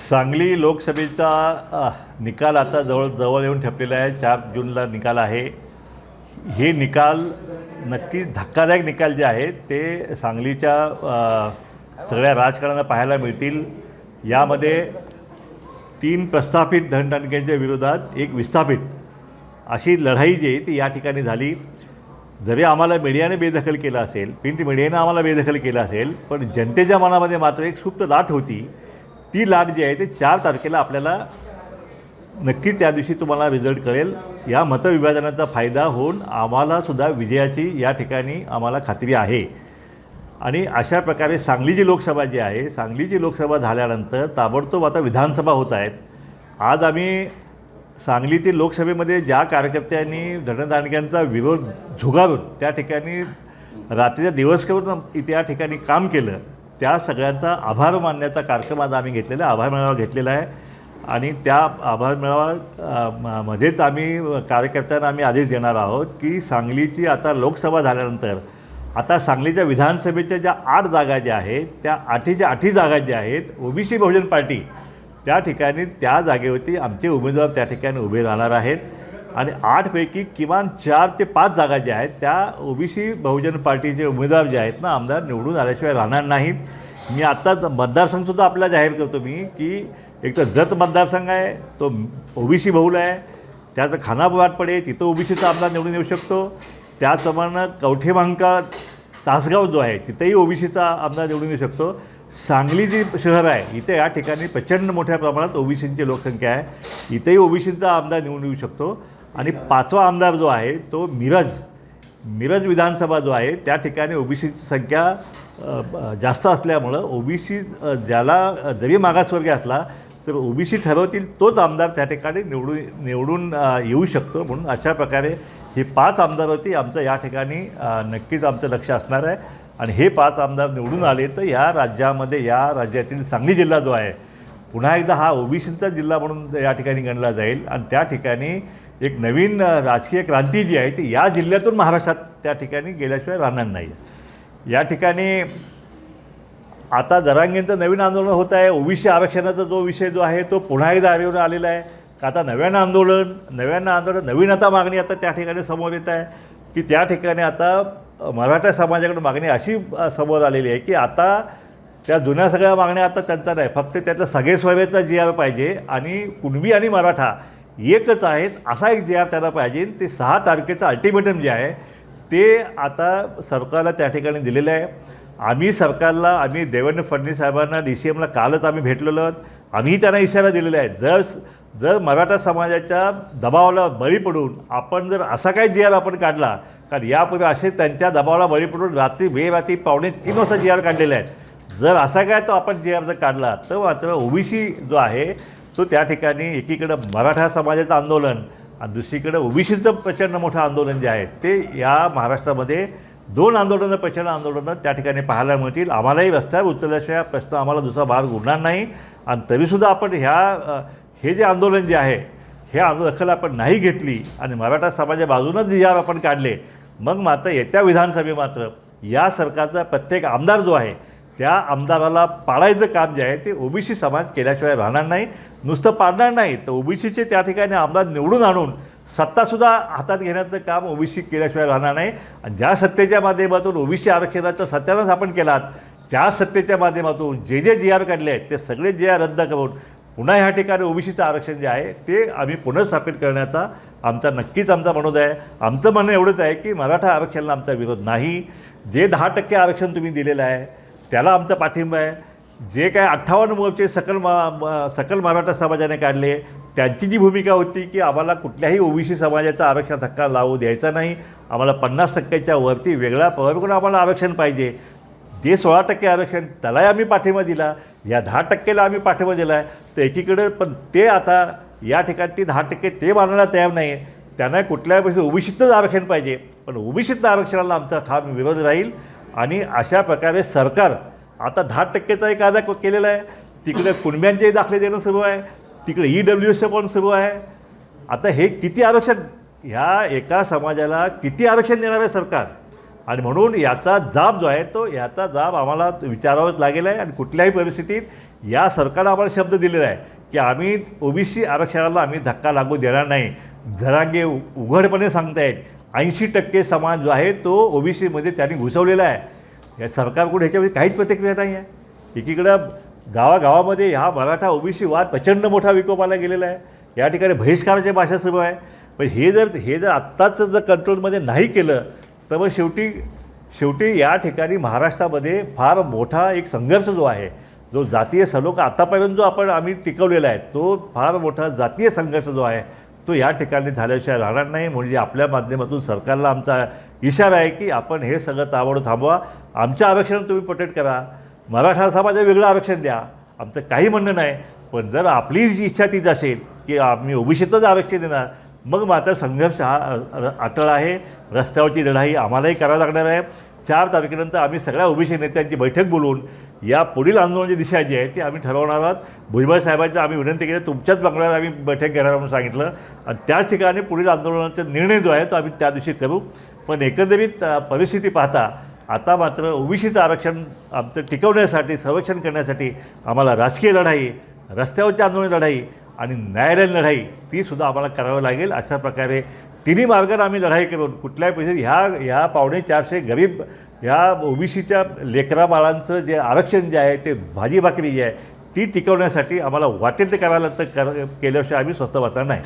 सांगली लोकसभेचा निकाल आता जवळ येऊन ठेपलेला आहे. 4 जूनला निकाल आहे. हे निकाल नक्की धक्कादायक निकाल जे आहेत ते सांगलीच्या सगळ्या राजकारणाला पाहायला मिळतील. यामध्ये 3 प्रस्थापित धनदांडग्यांच्या विरोधात एक विस्थापित अशी लढाई जी आहे ती या ठिकाणी झाली. जरी आम्हाला मीडियाने बेदखल केलं असेल, प्रिंट मीडियानं आम्हाला बेदखल केलं असेल, पण जनतेच्या मनामध्ये मात्र एक सुप्त लाट होती. ती लाट जी आहे ते 4 तारखेला आपल्याला नक्की त्या दिवशी तुम्हाला रिझल्ट कळेल. या मतविभाजनाचा फायदा होऊन आम्हालासुद्धा विजयाची या ठिकाणी आम्हाला खात्री आहे. आणि अशा प्रकारे सांगलीची लोकसभा जी आहे, सांगलीची लोकसभा झाल्यानंतर ताबडतोब आता विधानसभा होत आहेत. आज आम्ही सांगलीतील लोकसभेमध्ये ज्या कार्यकर्त्यांनी धनदांडग्यांचा विरोध झुगारून त्या ठिकाणी रात्रीचा दिवस करून त्या ठिकाणी काम केलं, त्या सगळ्यांचा आभार मानण्याचा कार्यक्रम आज आम्ही घेतलेला आहे. आभार मेळावा घेतलेला आहे. आणि त्या आभार मेळावा मध्येच आम्ही कार्यकर्त्यांना आम्ही आदेश देणार आहोत की सांगलीची आता लोकसभा झाल्यानंतर आता सांगलीच्या विधानसभेच्या ज्या 8 जागा ज्या आहेत त्या 8च्या जागा ज्या आहेत ओबीसी बहुजन पार्टी त्या ठिकाणी त्या जागेवरती आमचे उमेदवार त्या ठिकाणी उभे राहणार आहेत. आणि 8 पैकी किमान 4 ते 5 जागा ज्या आहेत त्या ओबीसी बहुजन पार्टीचे उमेदवार जे आहेत ना आमदार निवडून आल्याशिवाय राहणार नाहीत. मी आत्ताच मतदारसंघसुद्धा आपल्याला जाहीर करतो मी की एक तर जत मतदारसंघ आहे तो ओबीसी बहुल आहे. त्यात खानापूर वाटपडे तिथं ओबीसीचा आमदार निवडून येऊ शकतो. त्याचप्रमाणे कवठेमहांकाळ तासगाव जो आहे तिथंही ओबीसीचा आमदार निवडून येऊ शकतो. सांगली जी शहर आहे इथे या ठिकाणी प्रचंड मोठ्या प्रमाणात ओबीसींची लोकसंख्या आहे. इथेही ओबीसीचा आमदार निवडून येऊ शकतो. आणि 5वा आमदार जो आहे तो मिरज विधानसभा जो आहे त्या ठिकाणी ओबीसीची संख्या जास्त असल्यामुळं ओबीसी ज्याला जरी मागासवर्गीय असला तर ओबीसी ठरवतील तोच आमदार त्या ठिकाणी निवडून येऊ शकतो. म्हणून अशा प्रकारे हे 5 आमदारावरती आमचं या ठिकाणी नक्कीच आमचं लक्ष असणार आहे. आणि हे 5 आमदार निवडून आले तर या राज्यातील सांगली जिल्हा जो आहे पुन्हा एकदा हा ओबीसीचा जिल्हा म्हणून या ठिकाणी गणला जाईल. आणि त्या ठिकाणी एक नवीन राजकीय क्रांती जी आहे ती या जिल्ह्यातून महाराष्ट्रात त्या ठिकाणी गेल्याशिवाय राहणार नाही. या ठिकाणी आता जरांगेंचं नवीन आंदोलन होत आहे. ओबीसी आरक्षणाचा जो विषय जो आहे तो पुन्हा एकदा आरेवर आलेला आहे. आता नव्यानं आंदोलन नवीन आता मागणी आता त्या ठिकाणी समोर येत आहे की त्या ठिकाणी आता मराठा समाजाकडून मागणी अशी समोर आलेली आहे की आता त्या जुन्या सगळ्या मागण्या आता त्यांचा नाही, फक्त त्यातलं सगळे सोयरेचा GR पाहिजे आणि कुणबी आणि मराठा एकच आहेत असा एक GR त्यांना पाहिजे. ते 6 तारखेचं अल्टिमेटम जे आहे ते आता सरकारला त्या ठिकाणी दिलेलं आहे. आम्ही देवेंद्र फडणवीस साहेबांना DCMला कालच आम्ही भेटलेलो आहोत. आम्ही त्यांना इशारा दिलेला आहे जर मराठा समाजाच्या दबावाला बळी पडून आपण जर असा काही GR आपण काढला, कारण यापूर्वी असे त्यांच्या दबावाला बळी पडून बेरात्री 2:45 वाजता GR काढलेले आहेत. जर असा काय तो आपण GR जर काढला तर मात्र ओबीसी जो आहे तो त्या ठिकाणी एकीकडं मराठा समाजाचं आंदोलन आणि दुसरीकडं ओबीसीचं प्रचंड मोठं आंदोलन जे आहे ते या महाराष्ट्रामध्ये 2 प्रचंड आंदोलनं त्या ठिकाणी पाहायला मिळतील. आम्हालाही रस्त्यावर उतरल्याशिवाय प्रश्न आम्हाला दुसरा भाग उरणार नाही. आणि तरीसुद्धा आपण हे जे आंदोलन जे आहे हे दखल आपण नाही घेतली आणि मराठा समाजाच्या बाजूनच GR आपण काढले, मग मात्र येत्या विधानसभे मात्र या सरकारचा प्रत्येक आमदार जो आहे त्या आमदाराला पाडायचं काम जे आहे ते ओबीसी समाज केल्याशिवाय राहणार नाही. नुसतं पाडणार नाही तर ओबीसीचे त्या ठिकाणी आमदार निवडून आणून सत्तासुद्धा हातात घेण्याचं काम ओबीसी केल्याशिवाय राहणार नाही. आणि ज्या सत्तेच्या माध्यमातून ओबीसी आरक्षणाचा सत्यानाश आपण केलात त्या सत्तेच्या माध्यमातून जे GR काढले आहेत ते सगळे GR रद्द करून पुन्हा ह्या ठिकाणी ओबीसीचं आरक्षण जे आहे ते आम्ही पुनर्स्थापित करण्याचा आमचा मनोदय आहे. आमचं म्हणणं एवढंच आहे की मराठा आरक्षणाला आमचा विरोध नाही. जे 10% आरक्षण तुम्ही दिलेलं आहे त्याला आमचा पाठिंबा आहे. जे काय 58 मोर्चे सकल मराठा समाजाने काढले त्यांची जी भूमिका होती की आम्हाला कुठल्याही ओबीसी समाजाचा आरक्षण धक्का लावू द्यायचा नाही, आम्हाला 50%च्या वरती वेगळा प्रभाव करून आम्हाला आरक्षण पाहिजे. जे 16% आरक्षण त्यालाही आम्ही पाठिंबा दिला, या 10%ला आम्ही पाठिंबा दिला आहे. तर एकीकडे पण ते आता या ठिकाणी 10% ते मानायला तयार नाही. त्यांना कुठल्याही पैसे ओबीसीतच आरक्षण पाहिजे, पण ओबीसीतलं आरक्षणाला आमचा ठाम विरोध राहील. आणि अशा प्रकारे सरकार आता 10%चा एक कायदा केलेला आहे. तिकडे कुणब्यांचेही दाखले देणं सुरू आहे, तिकडे EWSचं पण सुरू आहे. आता हे किती आरक्षण ह्या एका समाजाला किती आरक्षण देणार आहे सरकार? आणि म्हणून याचा जाब जो आहे तो याचा जाब आम्हाला विचारावाच लागेल आहे. आणि कुठल्याही परिस्थितीत या सरकारनं आम्हाला शब्द दिलेला आहे की आम्ही ओबीसी आरक्षणाला आम्ही धक्का लागू देणार नाही. जरांगे उघडपणे सांगतायत 80% समाज जो आहे तो ओबीसीमध्ये त्यांनी घुसवलेला आहे. या सरकारकडून ह्याच्यामध्ये काहीच प्रतिक्रिया नाही आहे. एकीकडं गावागावामध्ये हा मराठा ओबीसी वाद प्रचंड मोठा विकोपाला गेलेला आहे. या ठिकाणी बहिष्काराची भाषा सुरू आहे. पण हे जर आत्ताच जर कंट्रोलमध्ये नाही केलं तर मग शेवटी या ठिकाणी महाराष्ट्रामध्ये फार मोठा एक संघर्ष जो आहे, जो जातीय सलोखा आत्तापर्यंत जो आम्ही टिकवलेला आहे, तो फार मोठा जातीय संघर्ष जो आहे तो या ठिकाणी झाल्याशिवाय राहणार नाही. म्हणजे आपल्या माध्यमातून सरकारला आमचा इशारा आहे की आपण हे सगळं ताबडतोब थांबवा. आमच्या आरक्षण तुम्ही प्रोटेक्ट करा, मराठा समाजाला वेगळं आरक्षण द्या, आमचं काही म्हणणं नाही. पण जर आपली जी इच्छा तीच असेल की आम्ही ओबीसीतच आरक्षण देणार, मग मात्र संघर्ष हा अटळ आहे. रस्त्यावरची लढाई आम्हालाही करावी लागणार आहे. 4 तारखेनंतर आम्ही सगळ्या ओबीसी नेत्यांची बैठक बोलवून या पुढील आंदोलनाची दिशा जी आहे ती आम्ही ठरवणार आहोत. भुजबळ साहेबांना आम्ही विनंती केली, तुमच्याच बंगल्यावर आम्ही बैठक घेणार म्हणून सांगितलं आणि त्याच ठिकाणी पुढील आंदोलनाचा निर्णय जो आहे तो आम्ही त्या दिवशी करू. पण एकंदरीत परिस्थिती पाहता आता मात्र ओबीसीचं आरक्षण आमचं टिकवण्यासाठी, संरक्षण करण्यासाठी आम्हाला राजकीय लढाई, रस्त्यावरची आंदोलन लढाई आणि न्यायालयीन लढाई तीसुद्धा आम्हाला करावं लागेल. अशा प्रकारे तिन्ही मार्गाने आम्ही लढाई करून कुठल्याही परिस्थितीत ह्या 450 गरीब ह्या ओबीसीच्या लेकरा बाळांचं जे आरक्षण जे आहे ते भाजी भाकरी जी आहे ती टिकवण्यासाठी आम्हाला वाटेल ते करायला तर केल्याशिवाय आम्ही स्वस्थ बसणार नाही.